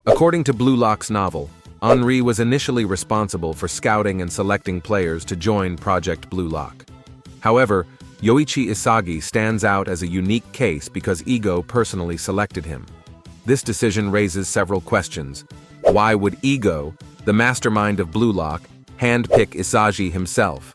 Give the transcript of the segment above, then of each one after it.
According to Blue Lock's novel, Henri was initially responsible for scouting and selecting players to join Project Blue Lock. However, Yoichi Isagi stands out as a unique case because Ego personally selected him. This decision raises several questions. Why would Ego, the mastermind of Blue Lock, handpick Isagi himself?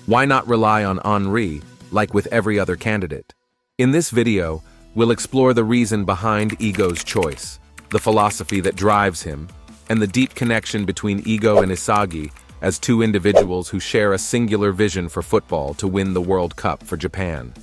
Why not rely on Henri, like with every other candidate? In this video, we'll explore the reason behind Ego's choice, the philosophy that drives him, and the deep connection between Ego and Isagi as two individuals who share a singular vision for football to win the World Cup for Japan.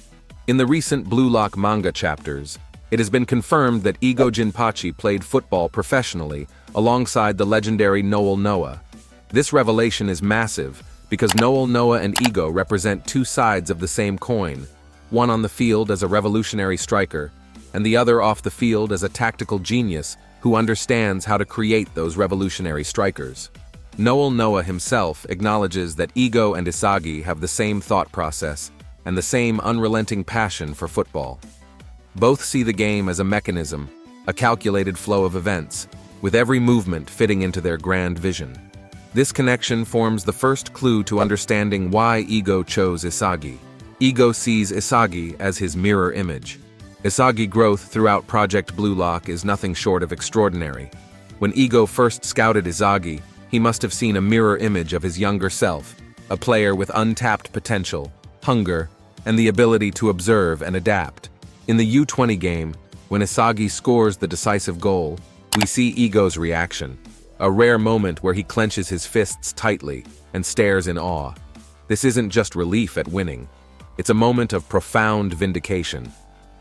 In the recent Blue Lock manga chapters, it has been confirmed that Ego Jinpachi played football professionally alongside the legendary Noel Noah. This revelation is massive because Noel Noah and Ego represent two sides of the same coin, one on the field as a revolutionary striker, and the other off the field as a tactical genius who understands how to create those revolutionary strikers. Noel Noah himself acknowledges that Ego and Isagi have the same thought process and the same unrelenting passion for football. Both see the game as a mechanism, a calculated flow of events, with every movement fitting into their grand vision. This connection forms the first clue to understanding why Ego chose Isagi. Ego sees Isagi as his mirror image. Isagi's growth throughout Project Blue Lock is nothing short of extraordinary. When Ego first scouted Isagi, he must have seen a mirror image of his younger self, a player with untapped potential, hunger, and the ability to observe and adapt. In the U20 game, when Isagi scores the decisive goal, we see Ego's reaction, a rare moment where he clenches his fists tightly and stares in awe. This isn't just relief at winning, it's a moment of profound vindication.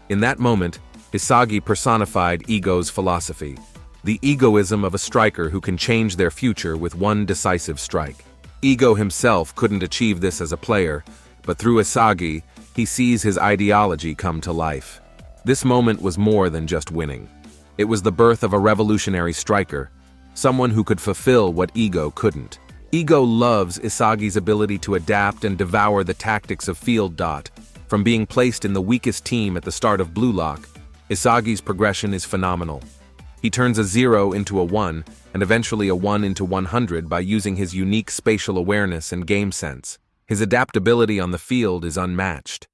In that moment, Isagi personified Ego's philosophy, the egoism of a striker who can change their future with one decisive strike. Ego himself couldn't achieve this as a player, but through Isagi, he sees his ideology come to life. This moment was more than just winning. It was the birth of a revolutionary striker, someone who could fulfill what Ego couldn't. Ego loves Isagi's ability to adapt and devour the tactics of field dot. From being placed in the weakest team at the start of Blue Lock, Isagi's progression is phenomenal. He turns a 0 into a 1, and eventually a 1 into 100 by using his unique spatial awareness and game sense. His adaptability on the field is unmatched.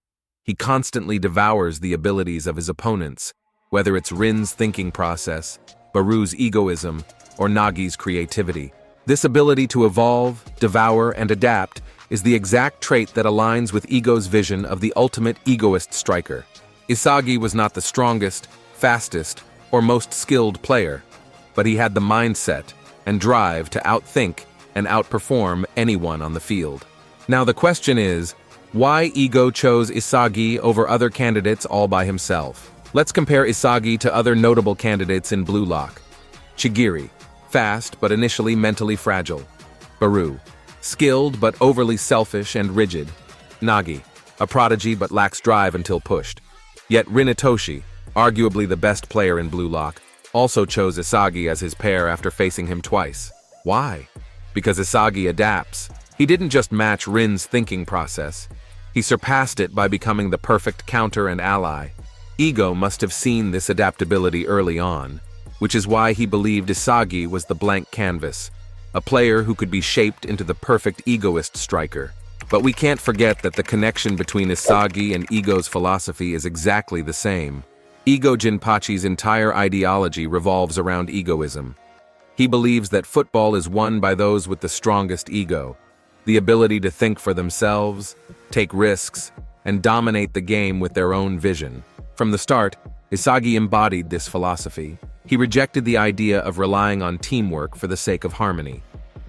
He constantly devours the abilities of his opponents, whether it's Rin's thinking process, Baru's egoism, or Nagi's creativity. This ability to evolve, devour, and adapt is the exact trait that aligns with Ego's vision of the ultimate egoist striker. Isagi was not the strongest, fastest, or most skilled player, but he had the mindset and drive to outthink and outperform anyone on the field. Now the question is, why Ego chose Isagi over other candidates all by himself? Let's compare Isagi to other notable candidates in Blue Lock. Chigiri, fast but initially mentally fragile. Baru, skilled but overly selfish and rigid. Nagi, a prodigy but lacks drive until pushed. Yet Rinatoshi, arguably the best player in Blue Lock, also chose Isagi as his pair after facing him twice. Why? Because Isagi adapts. He didn't just match Rin's thinking process. He surpassed it by becoming the perfect counter and ally. Ego must have seen this adaptability early on, which is why he believed Isagi was the blank canvas, a player who could be shaped into the perfect egoist striker. But we can't forget that the connection between Isagi and Ego's philosophy is exactly the same. Ego Jinpachi's entire ideology revolves around egoism. He believes that football is won by those with the strongest ego, the ability to think for themselves, take risks, and dominate the game with their own vision. From the start, Isagi embodied this philosophy. He rejected the idea of relying on teamwork for the sake of harmony.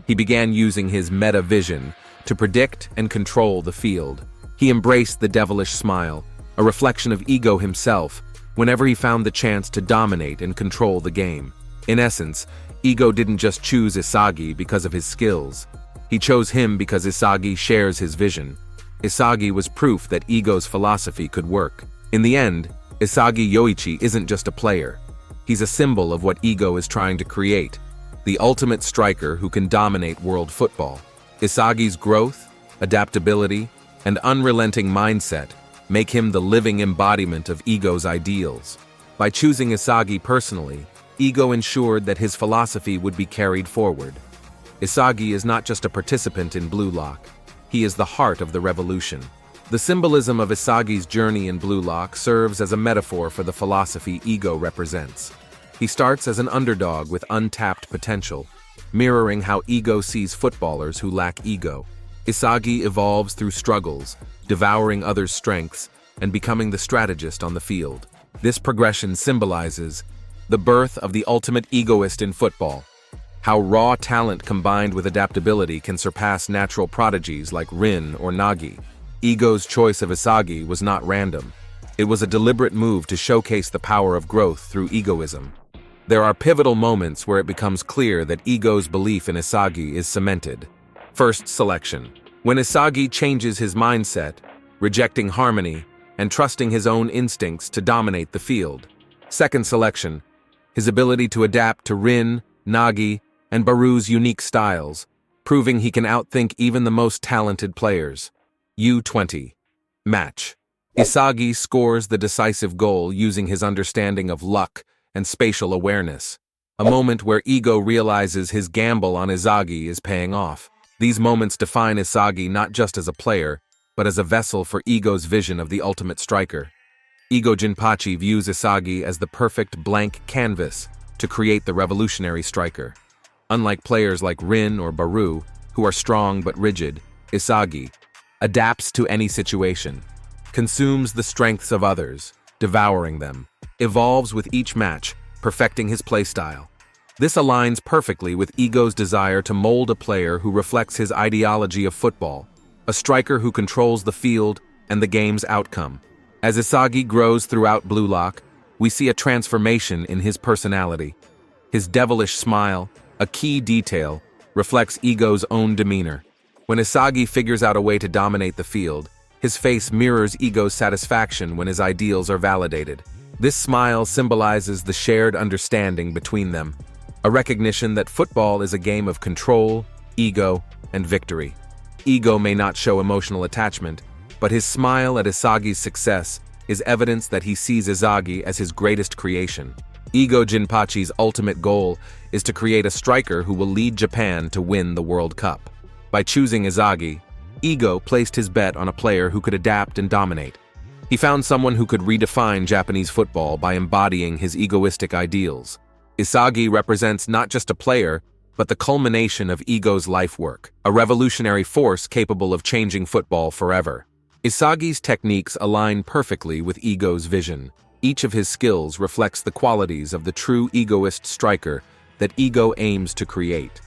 He began using his meta-vision to predict and control the field. He embraced the devilish smile, a reflection of Ego himself, whenever he found the chance to dominate and control the game. In essence, Ego didn't just choose Isagi because of his skills. He chose him because Isagi shares his vision. Isagi was proof that Ego's philosophy could work. In the end, Isagi Youchi isn't just a player. He's a symbol of what Ego is trying to create, the ultimate striker who can dominate world football. Isagi's growth, adaptability, and unrelenting mindset make him the living embodiment of Ego's ideals. By choosing Isagi personally, Ego ensured that his philosophy would be carried forward. Isagi is not just a participant in Blue Lock, he is the heart of the revolution. The symbolism of Isagi's journey in Blue Lock serves as a metaphor for the philosophy Ego represents. He starts as an underdog with untapped potential, mirroring how Ego sees footballers who lack ego. Isagi evolves through struggles, devouring others' strengths, and becoming the strategist on the field. This progression symbolizes the birth of the ultimate egoist in football, how raw talent combined with adaptability can surpass natural prodigies like Rin or Nagi. Ego's choice of Isagi was not random. It was a deliberate move to showcase the power of growth through egoism. There are pivotal moments where it becomes clear that Ego's belief in Isagi is cemented. First selection. When Isagi changes his mindset, rejecting harmony and trusting his own instincts to dominate the field. Second selection. His ability to adapt to Rin, Nagi, and Baru's unique styles, proving he can outthink even the most talented players. U20. Match. Isagi scores the decisive goal using his understanding of luck and spatial awareness, a moment where Ego realizes his gamble on Isagi is paying off. These moments define Isagi not just as a player, but as a vessel for Ego's vision of the ultimate striker. Ego Jinpachi views Isagi as the perfect blank canvas to create the revolutionary striker. Unlike players like Rin or Baru, who are strong but rigid, Isagi adapts to any situation, consumes the strengths of others, devouring them, evolves with each match, perfecting his playstyle. This aligns perfectly with Ego's desire to mold a player who reflects his ideology of football, a striker who controls the field and the game's outcome. As Isagi grows throughout Blue Lock, we see a transformation in his personality. His devilish smile, a key detail, reflects Ego's own demeanor. When Isagi figures out a way to dominate the field, his face mirrors Ego's satisfaction when his ideals are validated. This smile symbolizes the shared understanding between them, a recognition that football is a game of control, ego, and victory. Ego may not show emotional attachment, but his smile at Isagi's success is evidence that he sees Isagi as his greatest creation. Ego Jinpachi's ultimate goal is to create a striker who will lead Japan to win the World Cup. By choosing Isagi, Ego placed his bet on a player who could adapt and dominate. He found someone who could redefine Japanese football by embodying his egoistic ideals. Isagi represents not just a player, but the culmination of Ego's life work, a revolutionary force capable of changing football forever. Isagi's techniques align perfectly with Ego's vision. Each of his skills reflects the qualities of the true egoist striker that Ego aims to create.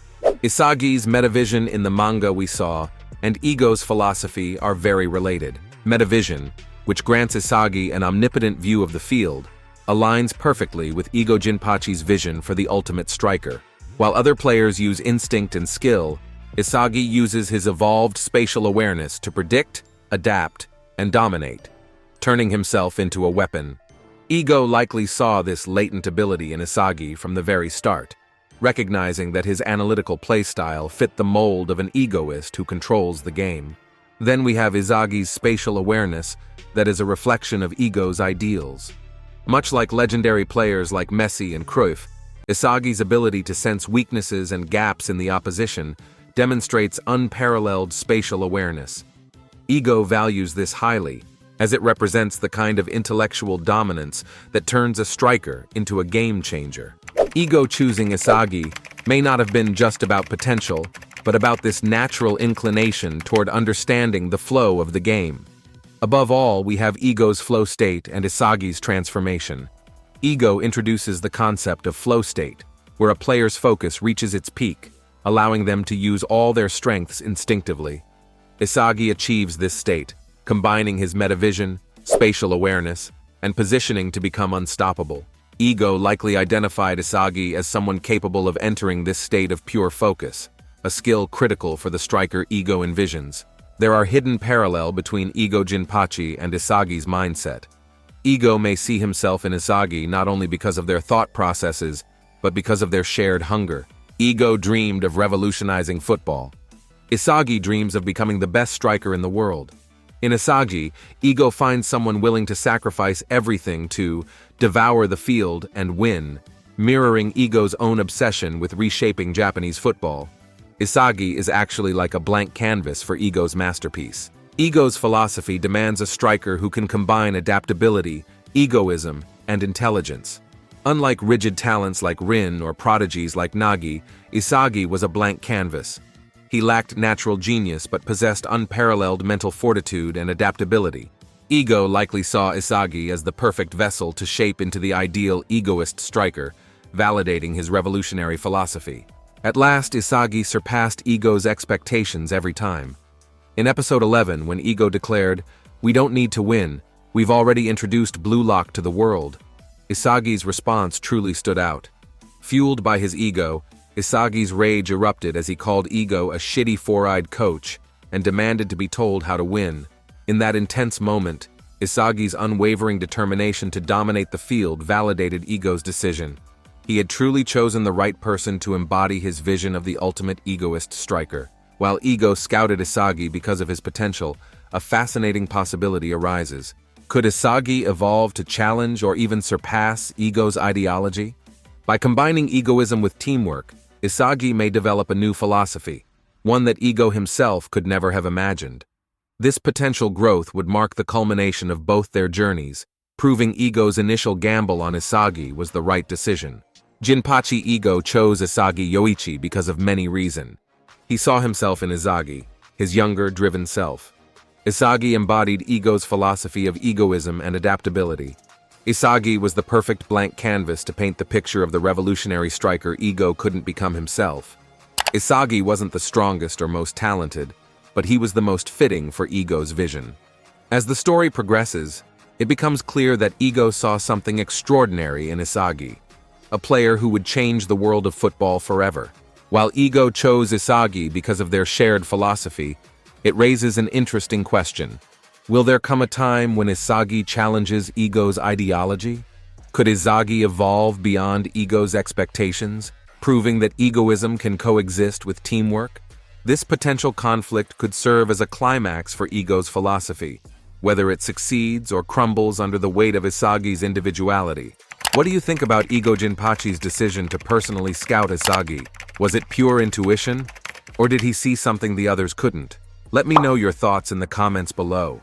Isagi's metavision in the manga we saw and Ego's philosophy are very related. Metavision, which grants Isagi an omnipotent view of the field, aligns perfectly with Ego Jinpachi's vision for the ultimate striker. While other players use instinct and skill, Isagi uses his evolved spatial awareness to predict, adapt, and dominate, turning himself into a weapon. Ego likely saw this latent ability in Isagi from the very start, recognizing that his analytical playstyle fit the mold of an egoist who controls the game. Then we have Isagi's spatial awareness that is a reflection of Ego's ideals. Much like legendary players like Messi and Cruyff, Isagi's ability to sense weaknesses and gaps in the opposition demonstrates unparalleled spatial awareness. Ego values this highly, as it represents the kind of intellectual dominance that turns a striker into a game changer. Ego choosing Isagi may not have been just about potential, but about this natural inclination toward understanding the flow of the game. Above all, we have Ego's flow state and Isagi's transformation. Ego introduces the concept of flow state, where a player's focus reaches its peak, allowing them to use all their strengths instinctively. Isagi achieves this state, combining his metavision, spatial awareness, and positioning to become unstoppable. Ego likely identified Isagi as someone capable of entering this state of pure focus, a skill critical for the striker Ego envisions. There are hidden parallels between Ego Jinpachi and Isagi's mindset. Ego may see himself in Isagi not only because of their thought processes, but because of their shared hunger. Ego dreamed of revolutionizing football. Isagi dreams of becoming the best striker in the world. In Isagi, Ego finds someone willing to sacrifice everything to devour the field and win, mirroring Igo's own obsession with reshaping Japanese football. Isagi is actually like a blank canvas for Igo's masterpiece. Igo's philosophy demands a striker who can combine adaptability, egoism, and intelligence. Unlike rigid talents like Rin or prodigies like Nagi, Isagi was a blank canvas. He lacked natural genius but possessed unparalleled mental fortitude and adaptability. Igo likely saw Isagi as the perfect vessel to shape into the ideal egoist striker, validating his revolutionary philosophy. At last, Isagi surpassed Igo's expectations every time. In episode 11, when Igo declared, "We don't need to win, we've already introduced Blue Lock to the world," Isagi's response truly stood out. Fueled by his ego, Isagi's rage erupted as he called Igo a shitty four-eyed coach and demanded to be told how to win. In that intense moment, Isagi's unwavering determination to dominate the field validated Igo's decision. He had truly chosen the right person to embody his vision of the ultimate egoist striker. While Igo scouted Isagi because of his potential, a fascinating possibility arises. Could Isagi evolve to challenge or even surpass Igo's ideology? By combining egoism with teamwork, Isagi may develop a new philosophy, one that Igo himself could never have imagined. This potential growth would mark the culmination of both their journeys, proving Igo's initial gamble on Isagi was the right decision. Jinpachi Igo chose Isagi Youchi because of many reasons. He saw himself in Isagi, his younger, driven self. Isagi embodied Igo's philosophy of egoism and adaptability. Isagi was the perfect blank canvas to paint the picture of the revolutionary striker Igo couldn't become himself. Isagi wasn't the strongest or most talented, but he was the most fitting for Igo's vision. As the story progresses, it becomes clear that Igo saw something extraordinary in Isagi, a player who would change the world of football forever. While Igo chose Isagi because of their shared philosophy, it raises an interesting question. Will there come a time when Isagi challenges Igo's ideology? Could Isagi evolve beyond Igo's expectations, proving that egoism can coexist with teamwork? This potential conflict could serve as a climax for Igo's philosophy, whether it succeeds or crumbles under the weight of Isagi's individuality. What do you think about Igo Jinpachi's decision to personally scout Isagi? Was it pure intuition, or did he see something the others couldn't? Let me know your thoughts in the comments below.